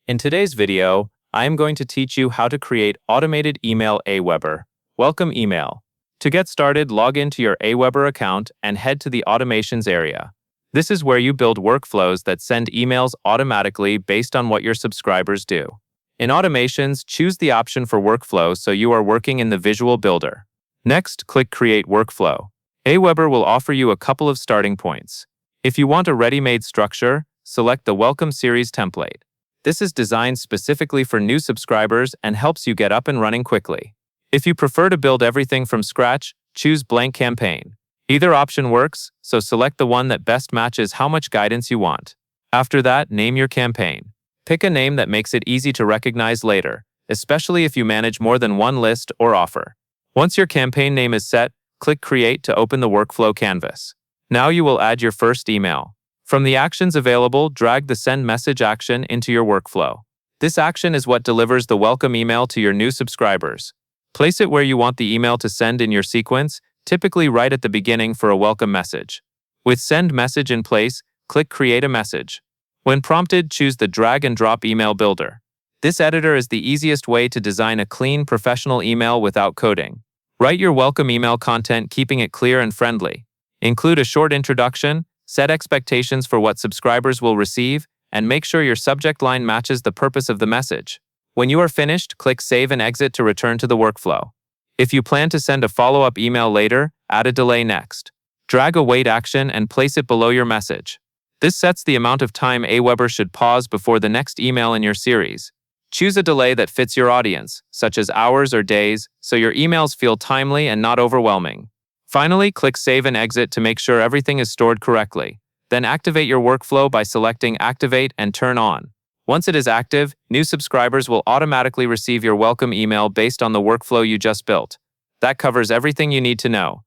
In today's video, I am going to teach you how to create automated email Aweber. Welcome email. To get started, log into your Aweber account and head to the automations area. This is where you build workflows that send emails automatically based on what your subscribers do. In automations, choose the option for workflow so you are working in the visual builder. Next, click Create Workflow. Aweber will offer you a couple of starting points. If you want a ready-made structure, select the Welcome Series template. This is designed specifically for new subscribers and helps you get up and running quickly. If you prefer to build everything from scratch, choose Blank Campaign. Either option works, so select the one that best matches how much guidance you want. After that, name your campaign. Pick a name that makes it easy to recognize later, especially if you manage more than one list or offer. Once your campaign name is set, click Create to open the workflow canvas. Now you will add your first email. From the actions available, drag the Send Message action into your workflow. This action is what delivers the welcome email to your new subscribers. Place it where you want the email to send in your sequence, typically right at the beginning for a welcome message. With Send Message in place, click Create a Message. When prompted, choose the Drag and Drop Email Builder. This editor is the easiest way to design a clean, professional email without coding. Write your welcome email content, keeping it clear and friendly. Include a short introduction, set expectations for what subscribers will receive, and make sure your subject line matches the purpose of the message. When you are finished, click Save and Exit to return to the workflow. If you plan to send a follow-up email later, add a delay next. Drag a wait action and place it below your message. This sets the amount of time Aweber should pause before the next email in your series. Choose a delay that fits your audience, such as hours or days, so your emails feel timely and not overwhelming. Finally, click Save and Exit to make sure everything is stored correctly. Then activate your workflow by selecting Activate and Turn On. Once it is active, new subscribers will automatically receive your welcome email based on the workflow you just built. That covers everything you need to know.